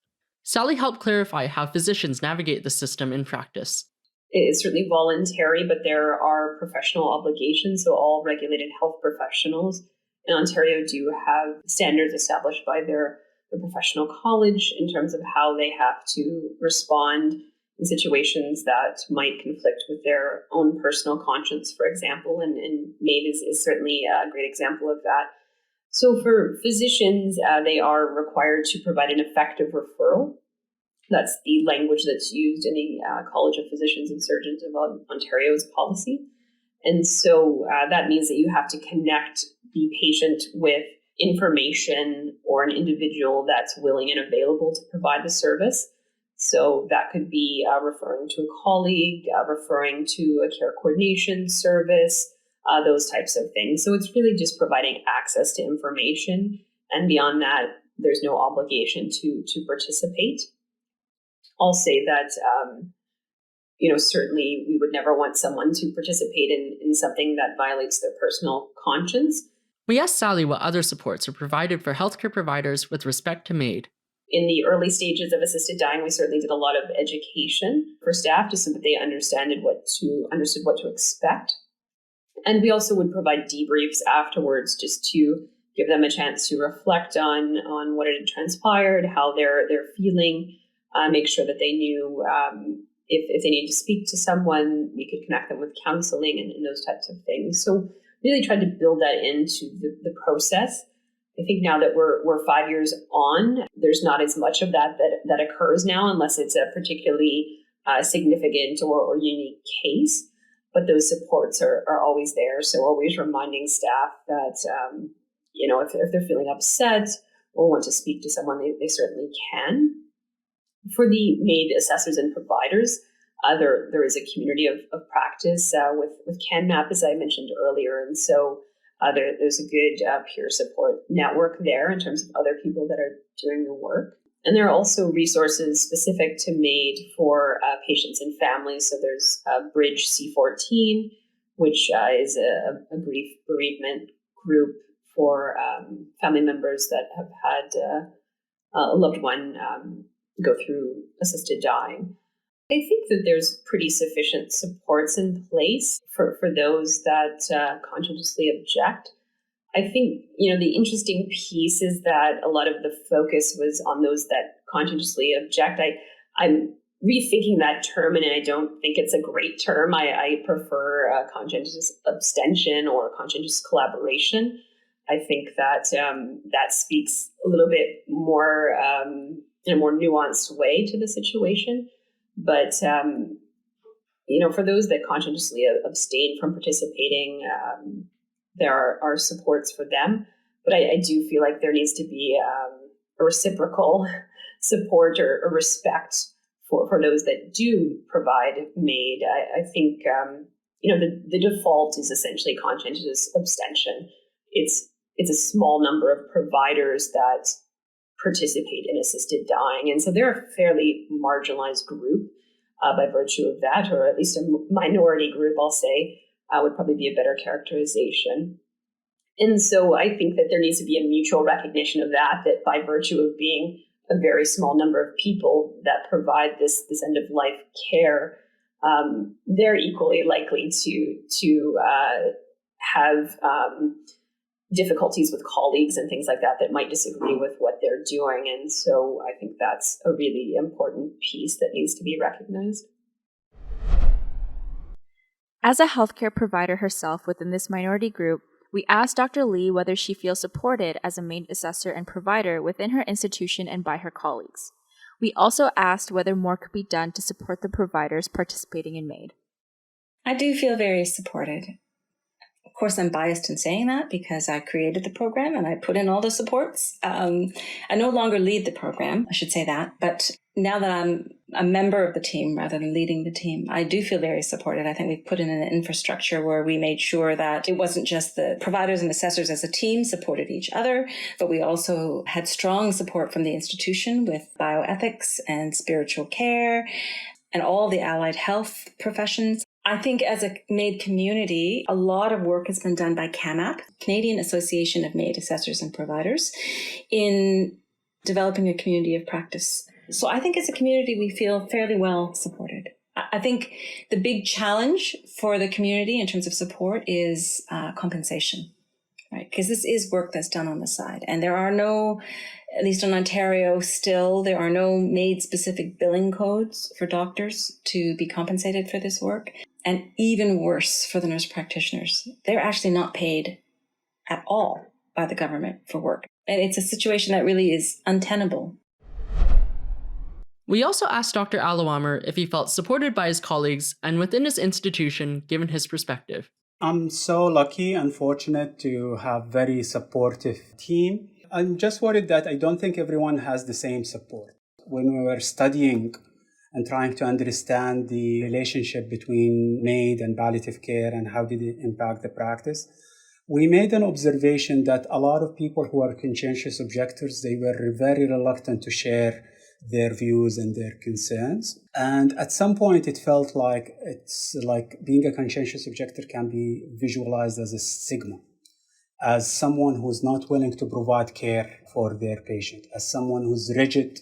Sally helped clarify how physicians navigate the system in practice. It is certainly voluntary, but there are professional obligations. So all regulated health professionals in Ontario do have standards established by their professional college in terms of how they have to respond in situations that might conflict with their own personal conscience, for example. And MAiD is certainly a great example of that. So for physicians, they are required to provide an effective referral. That's the language that's used in the College of Physicians and Surgeons of Ontario's policy. And so that means that you have to connect the patient with information or an individual that's willing and available to provide the service. So that could be referring to a colleague, referring to a care coordination service, those types of things. So it's really just providing access to information. And beyond that, there's no obligation to participate. I'll say that, certainly we would never want someone to participate in something that violates their personal conscience. We asked Sally what other supports are provided for healthcare providers with respect to MAiD. In the early stages of assisted dying, we certainly did a lot of education for staff just so that they understood what to expect. And we also would provide debriefs afterwards just to give them a chance to reflect on what had transpired, how they're feeling, make sure that they knew if they needed to speak to someone, we could connect them with counseling and those types of things. So really tried to build that into the process. I think now that we're 5 years on, there's not as much of that occurs now unless it's a particularly significant or unique case. But those supports are always there. So always reminding staff that, if they're feeling upset or want to speak to someone, they certainly can. For the MAiD assessors and providers, there is a community of practice with CanMap, as I mentioned earlier. And so there's a good peer support network there in terms of other people that are doing the work. And there are also resources specific to MAiD for patients and families. So there's Bridge C14, which is a bereavement group for family members that have had a loved one go through assisted dying. I think that there's pretty sufficient supports in place for those that conscientiously object. I think, the interesting piece is that a lot of the focus was on those that conscientiously object. I'm rethinking that term, and I don't think it's a great term. I prefer conscientious abstention or conscientious collaboration. I think that that speaks a little bit more in a more nuanced way to the situation. But, for those that conscientiously abstain from participating, there are supports for them. But I do feel like there needs to be a reciprocal support or respect for those that do provide MAiD. I think, the default is essentially conscientious abstention. It's a small number of providers that participate in assisted dying. And so they're a fairly marginalized group by virtue of that, or at least a minority group, I'll say, would probably be a better characterization. And so I think that there needs to be a mutual recognition of that by virtue of being a very small number of people that provide this end-of-life care, they're equally likely to have difficulties with colleagues and things like that might disagree with what they're doing. And so I think that's a really important piece that needs to be recognized. As a healthcare provider herself within this minority group, we asked Dr. Li whether she feels supported as a MAiD assessor and provider within her institution and by her colleagues. We also asked whether more could be done to support the providers participating in MAiD. I do feel very supported. Of course, I'm biased in saying that because I created the program and I put in all the supports. I no longer lead the program, I should say that. But now that I'm a member of the team rather than leading the team, I do feel very supported. I think we've put in an infrastructure where we made sure that it wasn't just the providers and assessors as a team supported each other, but we also had strong support from the institution with bioethics and spiritual care and all the allied health professions. I think as a MAiD community, a lot of work has been done by CAMAP, Canadian Association of MAiD Assessors and Providers, in developing a community of practice. So I think as a community, we feel fairly well supported. I think the big challenge for the community in terms of support is compensation, right? Because this is work that's done on the side. And there are no, at least in Ontario still, there are no MAiD-specific billing codes for doctors to be compensated for this work. And even worse for the nurse practitioners, they're actually not paid at all by the government for work. And it's a situation that really is untenable. We also asked Dr. Al-Awamer if he felt supported by his colleagues and within his institution, given his perspective. I'm so lucky and fortunate to have very supportive team. I'm just worried that I don't think everyone has the same support. When we were studying and trying to understand the relationship between MAiD and palliative care and how did it impact the practice, we made an observation that a lot of people who are conscientious objectors, they were very reluctant to share their views and their concerns. And at some point, it felt like it's like being a conscientious objector can be visualized as a stigma, as someone who's not willing to provide care for their patient, as someone who's rigid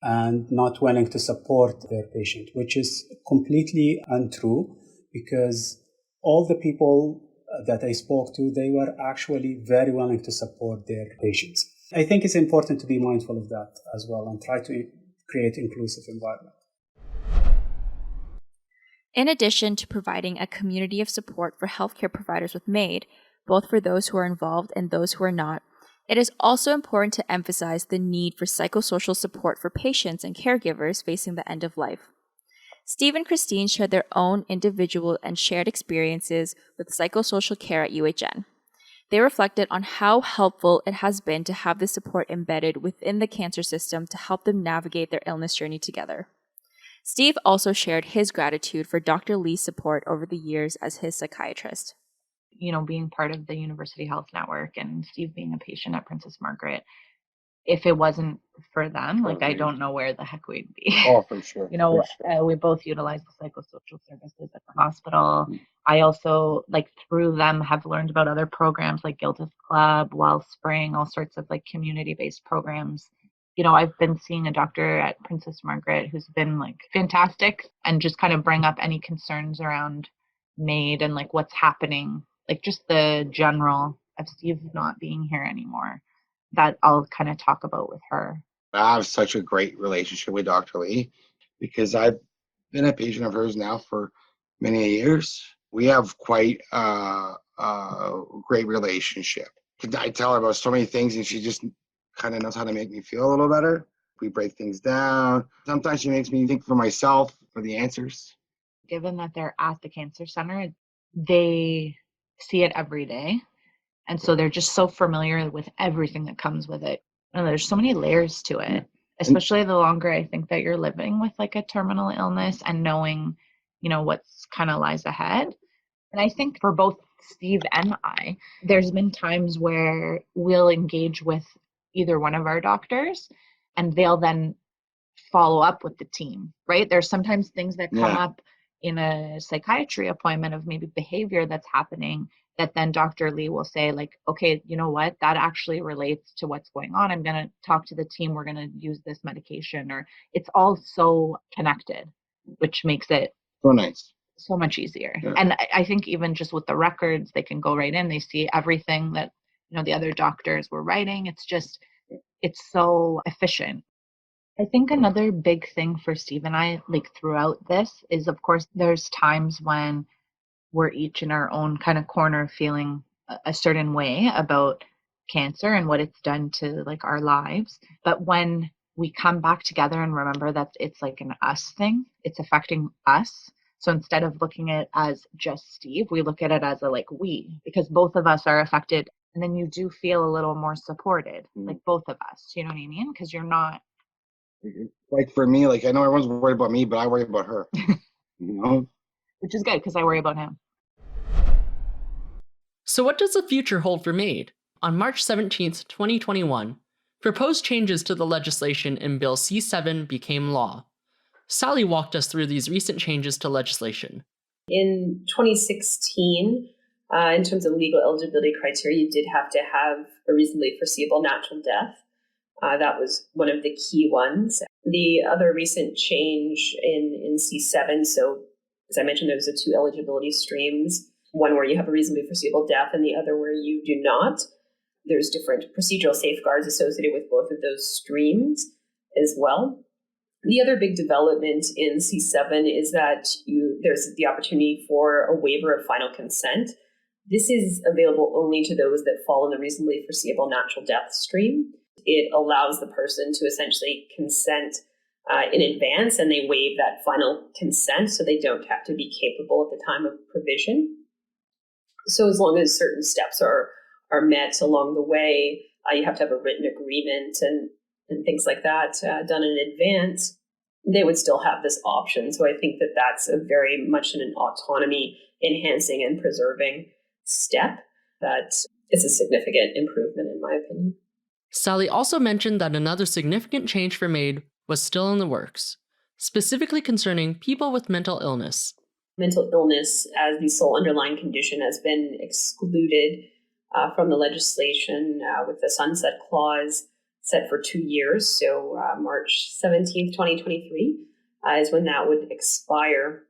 and not willing to support their patient, which is completely untrue, because all the people that I spoke to, they were actually very willing to support their patients. I think it's important to be mindful of that as well and try to create inclusive environment. In addition to providing a community of support for healthcare providers with MAiD, both for those who are involved and those who are not, it is also important to emphasize the need for psychosocial support for patients and caregivers facing the end of life. Steve and Christine shared their own individual and shared experiences with psychosocial care at UHN. They reflected on how helpful it has been to have this support embedded within the cancer system to help them navigate their illness journey together. Steve also shared his gratitude for Dr. Li's support over the years as his psychiatrist. You know, being part of the University Health Network and Steve being a patient at Princess Margaret, if it wasn't for them, like, I don't know where the heck we'd be. Oh, for sure. You know, we both utilize the psychosocial services at the hospital. I also, like, through them have learned about other programs like Gilda's Club, Wellspring, all sorts of like community-based programs. You know, I've been seeing a doctor at Princess Margaret who's been like fantastic and just kind of bring up any concerns around MAiD and like what's happening, like just the general of Steve not being here anymore, that I'll kind of talk about with her. I have such a great relationship with Dr. Li because I've been a patient of hers now for many years. We have quite a great relationship. I tell her about so many things and she just kind of knows how to make me feel a little better. We break things down. Sometimes she makes me think for myself for the answers. Given that they're at the cancer center, they see it every day. And so they're just so familiar with everything that comes with it. And there's so many layers to it, especially the longer I think that you're living with like a terminal illness and knowing, you know, what's kind of lies ahead. And I think for both Steve and I, there's been times where we'll engage with either one of our doctors and they'll then follow up with the team, right? There's sometimes things that come up in a psychiatry appointment of maybe behavior that's happening that then Dr. Li will say like, okay, you know what, that actually relates to what's going on. I'm going to talk to the team. We're going to use this medication, or it's all so connected, which makes it so nice, so much easier. Yeah. And I think even just with the records, they can go right in. They see everything that, you know, the other doctors were writing. It's just, it's so efficient. I think another big thing for Steve and I, like throughout this, is of course there's times when we're each in our own kind of corner feeling a certain way about cancer and what it's done to like our lives. But when we come back together and remember that it's like an us thing, it's affecting us. So instead of looking at it as just Steve, we look at it as a like we, because both of us are affected. And then you do feel a little more supported, like both of us, you know what I mean? Because you're not. Like for me, like I know everyone's worried about me, but I worry about her, you know? Which is good because I worry about him. So what does the future hold for MAiD? On March 17th, 2021, proposed changes to the legislation in Bill C7 became law. Sally walked us through these recent changes to legislation. In 2016, in terms of legal eligibility criteria, you did have to have a reasonably foreseeable natural death. That was one of the key ones. The other recent change in C7, so as I mentioned, there's the two eligibility streams, one where you have a reasonably foreseeable death and the other where you do not. There's different procedural safeguards associated with both of those streams as well. The other big development in C7 is that there's the opportunity for a waiver of final consent. This is available only to those that fall in the reasonably foreseeable natural death stream. It allows the person to essentially consent in advance, and they waive that final consent so they don't have to be capable at the time of provision. So as long as certain steps are met along the way, you have to have a written agreement and things like that done in advance, they would still have this option. So I think that that's a very much an autonomy enhancing and preserving step that is a significant improvement in my opinion. Sally also mentioned that another significant change for MAiD was still in the works, specifically concerning people with mental illness. Mental illness as the sole underlying condition has been excluded from the legislation with the sunset clause set for 2 years. So March 17th, 2023 is when that would expire.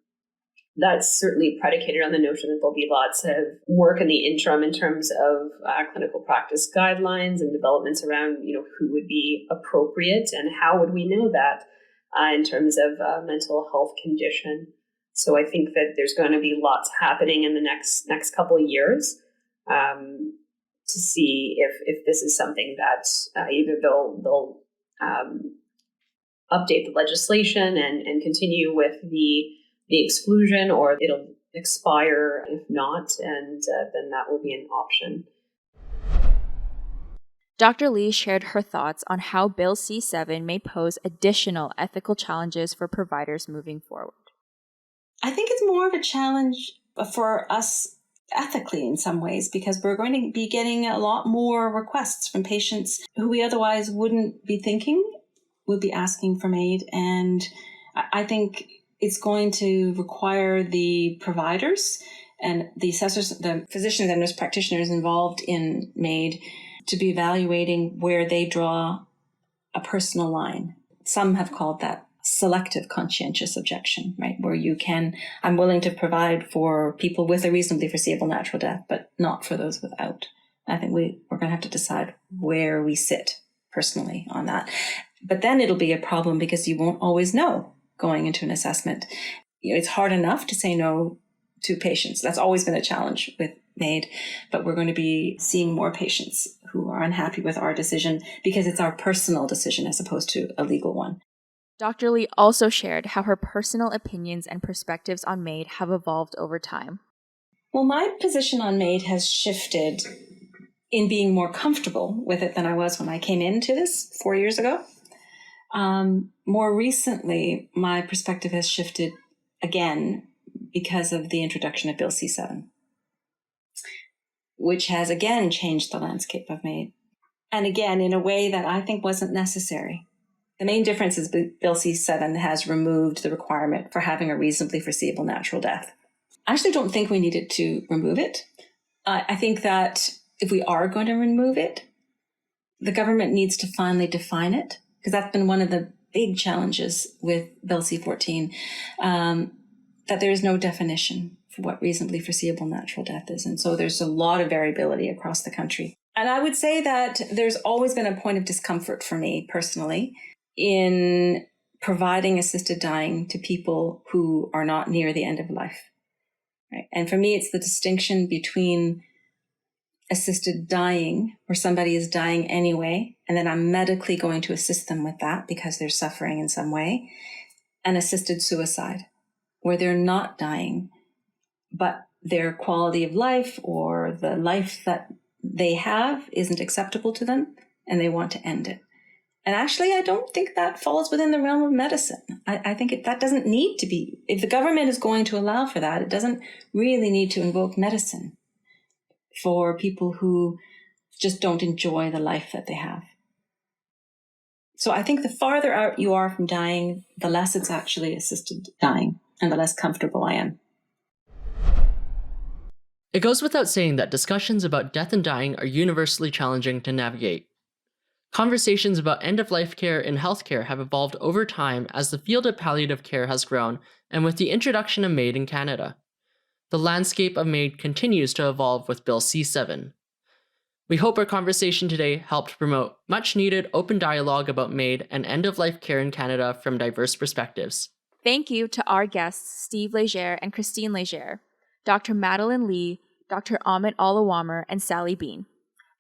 That's certainly predicated on the notion that there'll be lots of work in the interim in terms of clinical practice guidelines and developments around, who would be appropriate and how would we know that in terms of mental health condition. So I think that there's going to be lots happening in the next couple of years to see if this is something that either they'll update the legislation and continue with the exclusion, or it'll expire if not, and then that will be an option. Dr. Li shared her thoughts on how Bill C-7 may pose additional ethical challenges for providers moving forward. I think it's more of a challenge for us ethically in some ways, because we're going to be getting a lot more requests from patients who we otherwise wouldn't be thinking would be asking for MAiD. And I think it's going to require the providers and the assessors, the physicians and nurse practitioners involved in MAiD to be evaluating where they draw a personal line. Some have called that selective conscientious objection, right? Where I'm willing to provide for people with a reasonably foreseeable natural death, but not for those without. I think we're going to have to decide where we sit personally on that. But then it'll be a problem because you won't always know going into an assessment. It's hard enough to say no to patients. That's always been a challenge with MAiD, but we're going to be seeing more patients who are unhappy with our decision because it's our personal decision as opposed to a legal one. Dr. Li also shared how her personal opinions and perspectives on MAiD have evolved over time. Well, my position on MAiD has shifted in being more comfortable with it than I was when I came into this 4 years ago. More recently, my perspective has shifted again because of the introduction of Bill C-7, which has again changed the landscape of MAiD. And again, in a way that I think wasn't necessary. The main difference is Bill C-7 has removed the requirement for having a reasonably foreseeable natural death. I actually don't think we needed to remove it. I think that if we are going to remove it, the government needs to finally define it, because that's been one of the big challenges with Bill C-14, that there is no definition for what reasonably foreseeable natural death is. And so there's a lot of variability across the country. And I would say that there's always been a point of discomfort for me personally in providing assisted dying to people who are not near the end of life. Right? And for me, it's the distinction between assisted dying, where somebody is dying anyway, and then I'm medically going to assist them with that because they're suffering in some way, and assisted suicide, where they're not dying, but their quality of life or the life that they have isn't acceptable to them, and they want to end it. And actually, I don't think that falls within the realm of medicine. I think that doesn't need to be. If the government is going to allow for that, it doesn't really need to invoke medicine for people who just don't enjoy the life that they have. So I think the farther out you are from dying, the less it's actually assisted dying and the less comfortable I am. It goes without saying that discussions about death and dying are universally challenging to navigate. Conversations about end-of-life care in healthcare have evolved over time as the field of palliative care has grown and with the introduction of MAiD in Canada. The landscape of MAiD continues to evolve with Bill C-7. We hope our conversation today helped promote much-needed open dialogue about MAiD and end-of-life care in Canada from diverse perspectives. Thank you to our guests, Steve Legere and Christine Legere, Dr. Madeline Li, Dr. Ahmed Al-Awamer, and Sally Bean.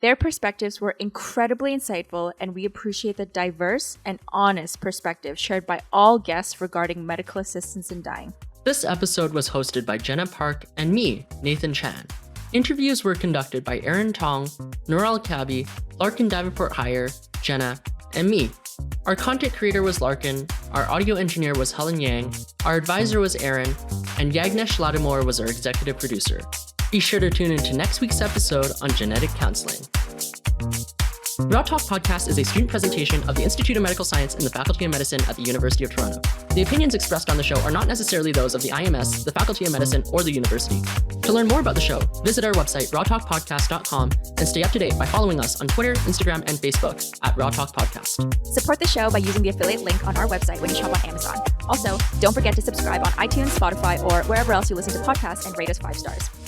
Their perspectives were incredibly insightful, and we appreciate the diverse and honest perspectives shared by all guests regarding medical assistance in dying. This episode was hosted by Jenna Park and me, Nathan Chan. Interviews were conducted by Aaron Tong, Noral Kabi, Larkin Davenport-Heyer, Jenna, and me. Our content creator was Larkin, our audio engineer was Helen Yang, our advisor was Aaron, and Yagnesh Lattimore was our executive producer. Be sure to tune into next week's episode on genetic counseling. Raw Talk Podcast is a student presentation of the Institute of Medical Science and the Faculty of Medicine at the University of Toronto. The opinions expressed on the show are not necessarily those of the IMS, the Faculty of Medicine, or the university. To learn more about the show, visit our website, rawtalkpodcast.com, and stay up to date by following us on Twitter, Instagram, and Facebook at Raw Talk Podcast. Support the show by using the affiliate link on our website when you shop on Amazon. Also, don't forget to subscribe on iTunes, Spotify, or wherever else you listen to podcasts and rate us 5 stars.